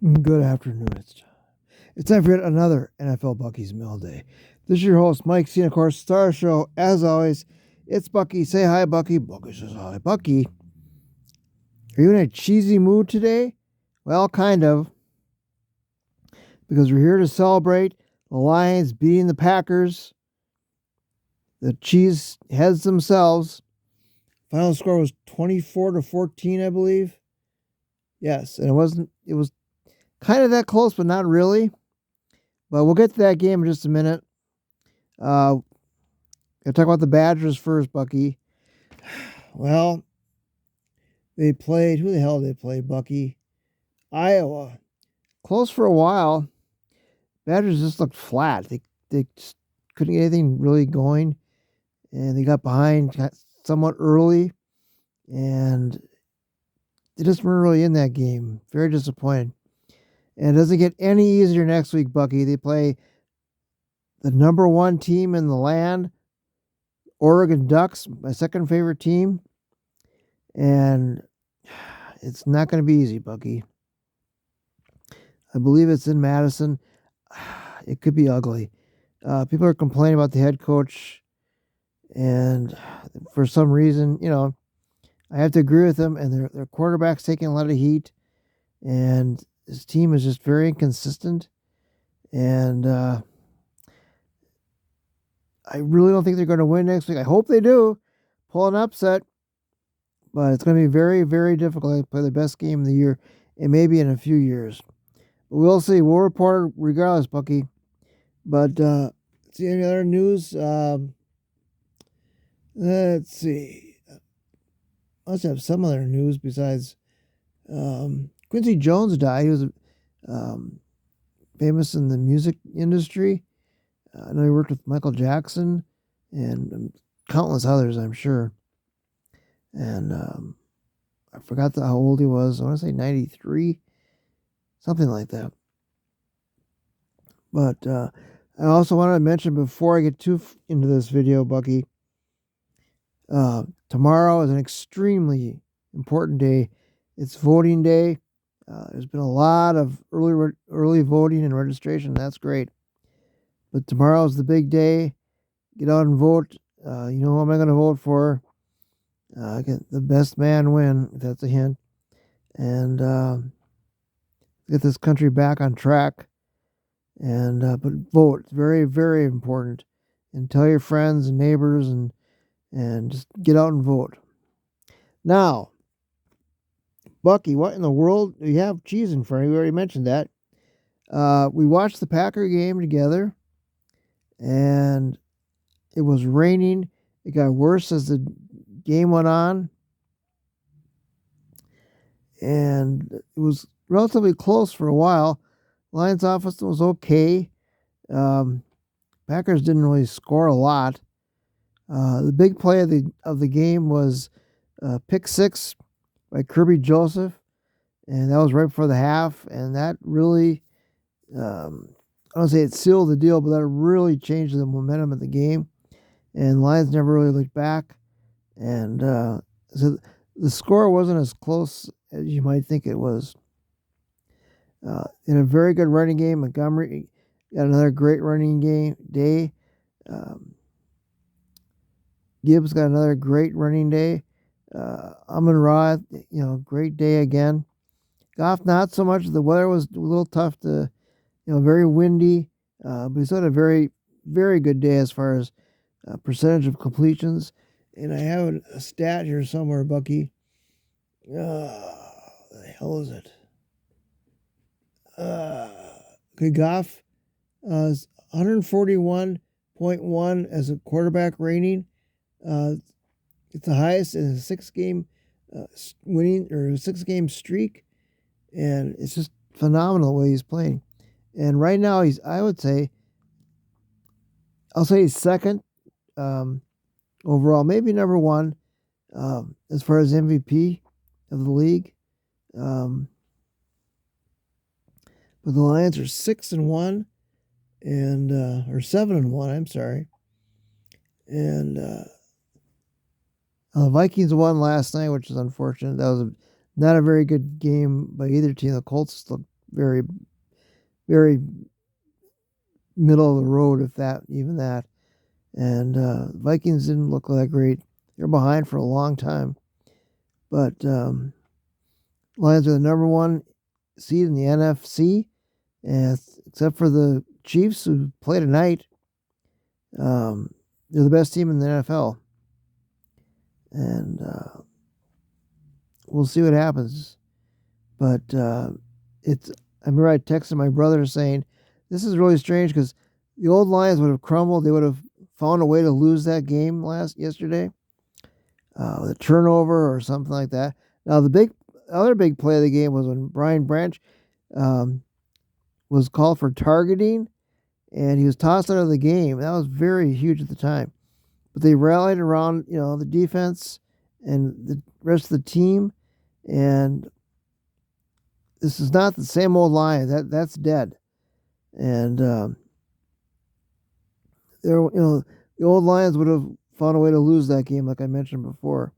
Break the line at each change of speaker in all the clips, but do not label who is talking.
Good afternoon. It's time for yet another NFL Bucky's Mail Day. This is your host, Mike C. And of course, Star Show. As always, it's Bucky. Say hi, Bucky. Bucky says hi. Bucky, are you in a cheesy mood today? Well, kind of. Because we're here to celebrate the Lions beating the Packers. The cheese heads themselves. Final score was 24-14, I believe. Yes, and it was kind of that close, but not really. But we'll get to that game in just a minute. Gotta talk about the Badgers first, Bucky. Well, they played, who the hell did they play, Bucky? Iowa. Close for a while. Badgers just looked flat. They just couldn't get anything really going. And they got behind somewhat early. And they just weren't really in that game. Very disappointed. And it doesn't get any easier next week, Bucky. They play the number one team in the land, Oregon Ducks, my second favorite team. And it's not going to be easy, Bucky. I believe it's in Madison. It could be ugly. People are complaining about the head coach. And for some reason, I have to agree with them. And their quarterback's taking a lot of heat. And his team is just very inconsistent. And I really don't think they're going to win next week. I hope they do. Pull an upset. But it's going to be very, very difficult to play the best game of the year. And maybe in a few years. But we'll see. We'll report regardless, Bucky. But see any other news? Let's see. Must have some other news besides Quincy Jones died. He was famous in the music industry. I know he worked with Michael Jackson and countless others, I'm sure. And I forgot how old he was. I want to say 93, something like that. But I also wanted to mention before I get too into this video, Bucky, tomorrow is an extremely important day. It's voting day. There's been a lot of early voting and registration. That's great. But tomorrow is the big day. Get out and vote. You know who am I going to vote for? Get the best man win, if that's a hint. And get this country back on track. And but vote. It's very, very important. And tell your friends and neighbors and just get out and vote. Now, Bucky, what in the world? We have cheese in front of you. We already mentioned that. We watched the Packer game together, and it was raining. It got worse as the game went on, and it was relatively close for a while. Lions offense was okay. Packers didn't really score a lot. The big play of the game was pick six by Kirby Joseph, and that was right before the half, and that really, I don't say it sealed the deal, but that really changed the momentum of the game, and Lions never really looked back, and so the score wasn't as close as you might think it was. In a very good running game, Montgomery got another great running day. Gibbs got another great running day. Amon-Ra, great day again. Goff, not so much. The weather was a little tough very windy. But he's had a very, very good day as far as percentage of completions. And I have a stat here somewhere, Bucky. The hell is it? Goff is 141.1 as a quarterback rating. It's the highest in a 6-game winning or 6-game streak, and it's just phenomenal the way he's playing. And right now I'll say he's second overall, maybe number one as far as MVP of the league. But the Lions are 6-1 and or 7-1. I'm sorry, and the Vikings won last night, which is unfortunate. That was not a very good game by either team. The Colts looked very, very middle of the road, if that, even that. And Vikings didn't look that great. They're behind for a long time. But Lions are the number one seed in the NFC, and except for the Chiefs, who play tonight. They're the best team in the NFL. And we'll see what happens. But I remember I texted my brother saying, this is really strange because the old Lions would have crumbled. They would have found a way to lose that game yesterday. With a turnover or something like that. Now, the other big play of the game was when Brian Branch was called for targeting, and he was tossed out of the game. That was very huge at the time. But they rallied around, the defense and the rest of the team, and this is not the same old Lions. That's dead. And the old Lions would have found a way to lose that game, like I mentioned before.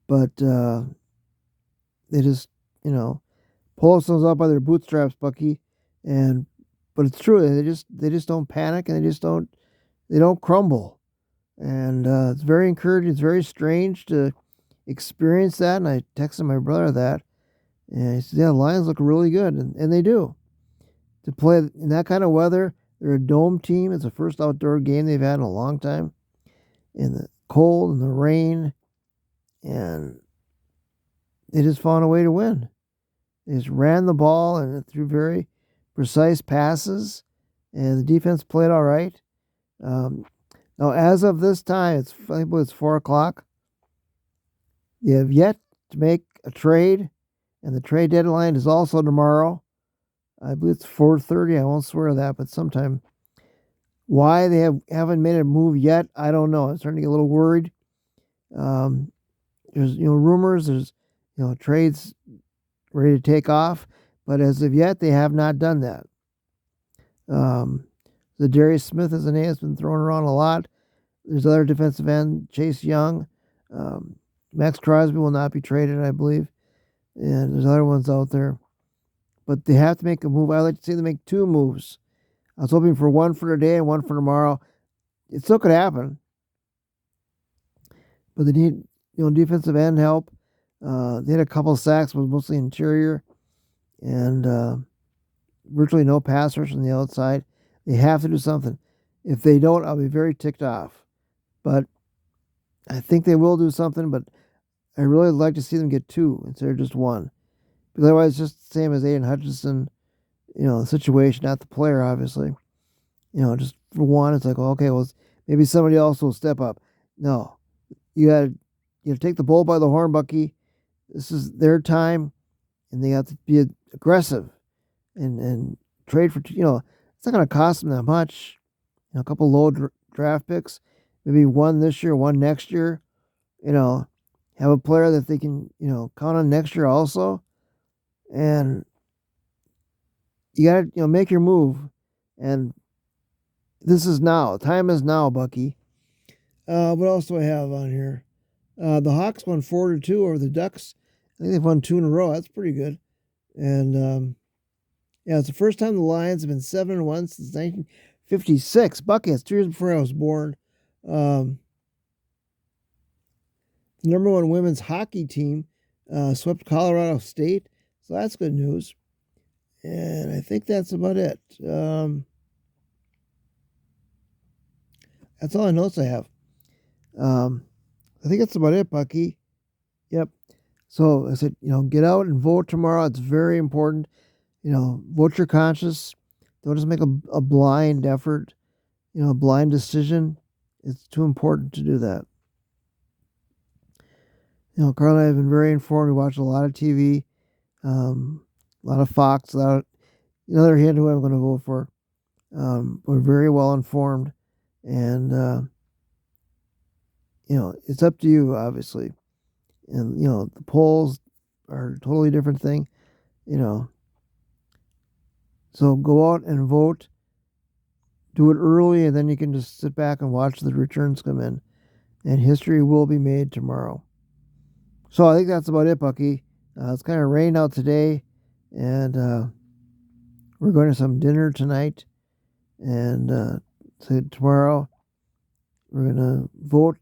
But they just, pull themselves up by their bootstraps, Bucky. But it's true. They just don't panic, and they don't crumble. And it's very encouraging. It's very strange to experience that. And I texted my brother that, and he said, "Yeah, the Lions look really good," and they do. To play in that kind of weather, they're a dome team. It's the first outdoor game they've had in a long time. In the cold and the rain, and they just found a way to win. They just ran the ball and threw very precise passes, and the defense played all right. Now, as of this time, I believe it's 4 o'clock. They have yet to make a trade, and the trade deadline is also tomorrow. I believe it's 4:30. I won't swear to that, but sometime. Why they haven't made a move yet, I don't know. I'm starting to get a little worried. There's rumors. There's trades ready to take off, but as of yet, they have not done that. The Darius Smith as a name has been thrown around a lot. There's other defensive end, Chase Young, Max Crosby will not be traded, I believe, and there's other ones out there. But they have to make a move. I'd like to see them make 2 moves. I was hoping for one for today and one for tomorrow. It still could happen. But they need, defensive end help. They had a couple of sacks, but mostly interior. And virtually no passers from the outside. They have to do something. If they don't, I'll be very ticked off. But I think they will do something, but I really like to see them get 2 instead of just 1. Because otherwise, it's just the same as Aiden Hutchinson. The situation, not the player, obviously. Just for one, it's like, okay, well, maybe somebody else will step up. No. You got to take the bull by the horn, Bucky. This is their time, and they have to be aggressive and trade for, it's not going to cost them that much. A couple low draft picks, maybe one this year, one next year. Have a player that they can, count on next year also. And you got to, make your move. And this is now. Time is now, Bucky. What else do I have on here? The Hawks won 4-2 over the Ducks. I think they've won 2 in a row. That's pretty good. And, it's the first time the Lions have been 7-1 since 1956. Bucky, it's 2 years before I was born. The number 1 women's hockey team swept Colorado State. So that's good news. And I think that's about it. That's all the notes I have. I think that's about it, Bucky. Yep. So I said, get out and vote tomorrow. It's very important. Vote your conscience. Don't just make a blind effort, a blind decision. It's too important to do that. Carl and I have been very informed. We watch a lot of TV, a lot of Fox. On the other hand, who I'm going to vote for. We're very well informed, and it's up to you, obviously. And the polls are a totally different thing. So go out and vote. Do it early, and then you can just sit back and watch the returns come in. And history will be made tomorrow. So I think that's about it, Bucky. It's kind of rained out today, and We're going to some dinner tonight, and so tomorrow we're gonna vote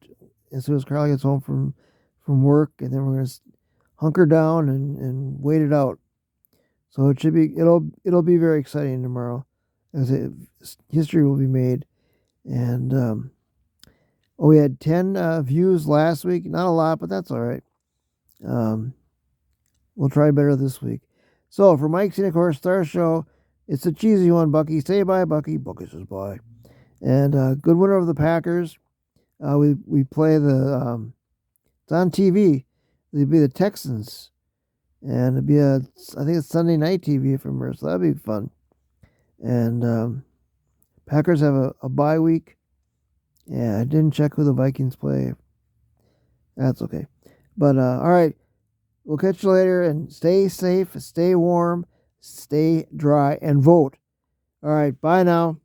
as soon as Carl gets home from work, and then we're gonna hunker down and wait it out. So it'll be very exciting tomorrow, as history will be made. And we had 10 views last week. Not a lot, but that's all right. We'll try better this week. So for Mike Scenic Horse Star Show, it's a cheesy one, Bucky. Say bye, Bucky. Bucky says bye. And good winner of the Packers. We play the it's on TV. It'd be the Texans, and it'd be I think it's Sunday night TV from her, so that'd be fun. And Packers have a bye week. Yeah, I didn't check who the Vikings play. That's okay. But all right, we'll catch you later, and stay safe, stay warm, stay dry, and vote. All right, bye now.